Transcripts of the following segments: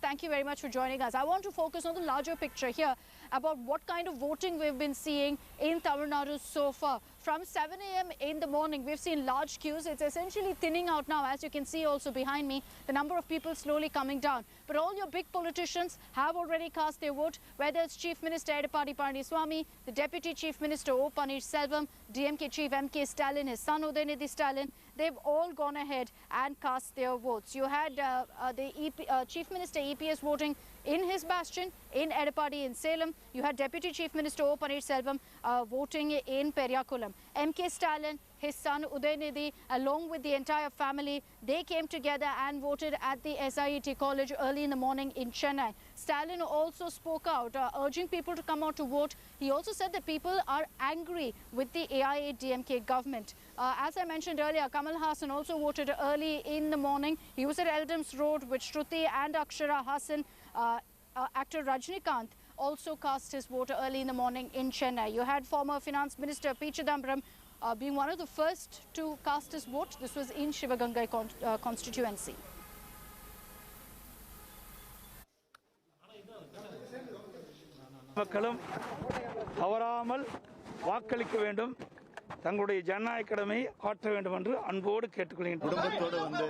thank you very much for joining us. I want to focus on the larger picture here about what kind of voting we've been seeing in Tamil Nadu so far. From 7 a.m. in the morning, we've seen large queues. It's essentially thinning out now, as you can see also behind me, the number of people slowly coming down. But all your big politicians have already cast their vote, whether it's Chief Minister Edappadi Palaniswamy, the Deputy Chief Minister O. Pannirselvam, DMK Chief M.K. Stalin, his son Udayanidhi Stalin. They've all gone ahead and cast their votes. You had Chief Minister EPS voting in his bastion, in Edappadi, in Salem. You had Deputy Chief Minister O. Pannirselvam voting in Periyakulam. M.K. Stalin, his son Udayanidhi, along with the entire family, they came together and voted at the SIET College early in the morning in Chennai. Stalin also spoke out, urging people to come out to vote. He also said that people are angry with the AIADMK government. As I mentioned earlier, Kamal Hassan also voted early in the morning. He was at Eldham's Road with Shruti and Akshara Hassan. Actor Rajinikanth also cast his vote early in the morning in Chennai. You had former Finance Minister P. Chidambaram being one of the first to cast his vote. This was in Shivagangai constituency. மக்களும் தவறாமல் வாக்களிக்க வேண்டும், தங்களுடைய ஜனநாயக கடமையை ஆற்ற வேண்டும் என்று அன்போடு கேட்டுக்கொள்கிறேன். குடும்பத்தோடு வந்து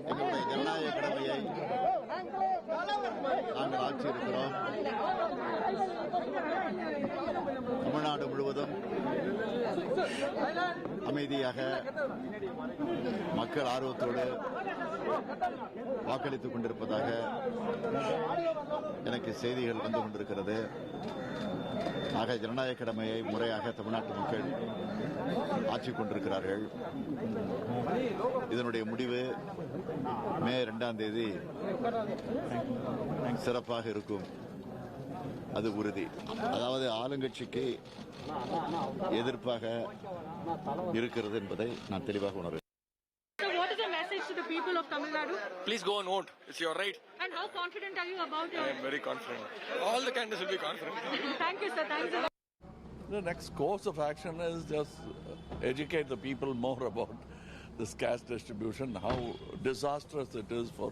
எங்களுடைய ஜனநாயக கடமையை நாங்கள் ஆற்றியிருக்கிறோம். தமிழ்நாடு முழுவதும் அமைதியாக மக்கள் ஆர்வத்தோடு வாக்களித்துக் கொண்டிருப்பதாக எனக்கு செய்திகள் வந்து கொண்டிருக்கிறது. ஆக ஜனநாயக கடமையை முறையாக தமிழ்நாட்டு மக்கள் ஆற்றிக் கொண்டிருக்கிறார்கள். இதனுடைய முடிவு மே 2ஆம் தேதி சிறப்பாக இருக்கும், அது உறுதி. அதாவது ஆளுங்கட்சிக்கு எதிர்ப்பாக இருக்கிறது என்பதை நான் தெளிவாக உணர்கிறேன். So what is the message to the people of Tamil Nadu? Please go and vote. It's your right. And how confident are you about your... I am very confident. All the candidates will be confident. Thank you, sir. Thanks a lot. The next course of action is just educate the people more about this caste distribution, how disastrous it is for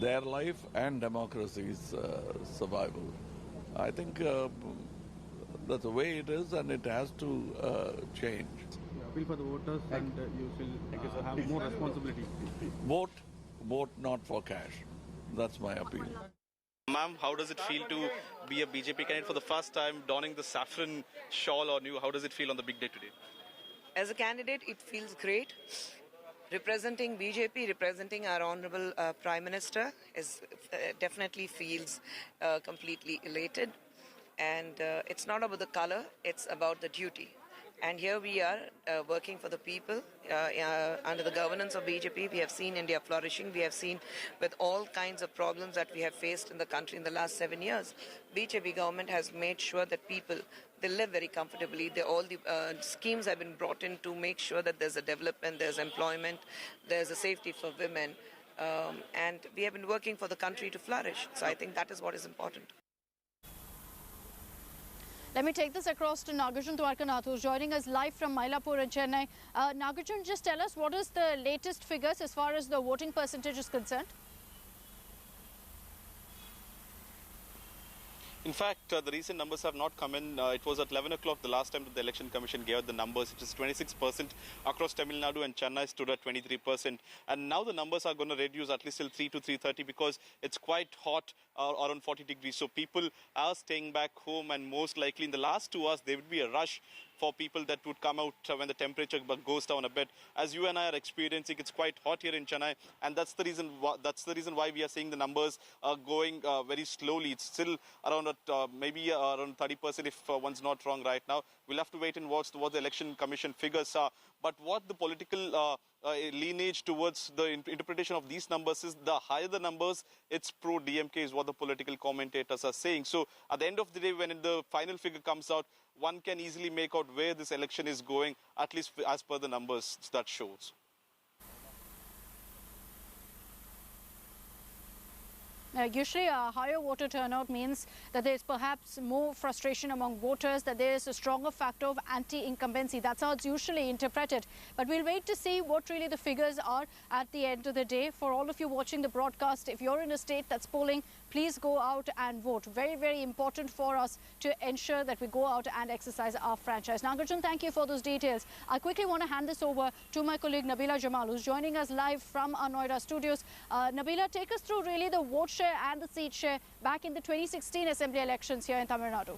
their life and democracy's survival. I think that's the way it is, and it has to change. Appeal for the voters, and you will have more responsibility. Vote not for cash. That's my appeal. Ma'am, how does it feel to be a BJP candidate for the first time, donning the saffron shawl on you? How does it feel on the big day today? As a candidate, it feels great. Representing BJP, representing our Honourable Prime Minister, definitely feels completely elated. And it's not about the colour, it's about the duty. And here we are working for the people under the governance of BJP. We have seen India flourishing. We have seen with all kinds of problems that we have faced in the country in the last 7 years. BJP government has made sure that people, they live very comfortably. All the schemes have been brought in to make sure that there's a development, there's employment, there's a safety for women. And we have been working for the country to flourish. So I think that is what is important. Let me take this across to Nagarjun Dwarkanath, who's joining us live from Mylapore in Chennai. Nagarjun, just tell us, what is the latest figures as far as the voting percentage is concerned? In fact, the recent numbers have not come in. It was at 11 o'clock the last time that the Election Commission gave out the numbers. It is 26% across Tamil Nadu, and Chennai stood at 23%. And now the numbers are going to reduce at least till 3 to 3:30 because it's quite hot, around 40 degrees. So people are staying back home, and most likely in the last 2 hours there would be a rush for people that would come out when the temperature goes down a bit. As you and I are experiencing, it's quite hot here in Chennai, and that's the reason why we are seeing the numbers going very slowly. It's still around maybe around 30% if one's not wrong right now. We'll have to wait and watch what the Election Commission figures are. But what the political lineage towards the interpretation of these numbers is, the higher the numbers, it's pro-DMK is what the political commentators are saying. So at the end of the day, when the final figure comes out, one can easily make out where this election is going, at least as per the numbers that shows. Usually a higher voter turnout means that there is perhaps more frustration among voters, that there is a stronger factor of anti-incumbency. That's how it's usually interpreted. But we'll wait to see what really the figures are at the end of the day. For all of you watching the broadcast, if you're in a state that's polling, please go out and vote. Very, very important for us to ensure that we go out and exercise our franchise. Nagarjun, thank you for those details. I quickly want to hand this over to my colleague Nabila Jamal, who's joining us live from our Noida studios. Nabila, take us through really the vote share and the seat share back in the 2016 Assembly elections here in Tamil Nadu.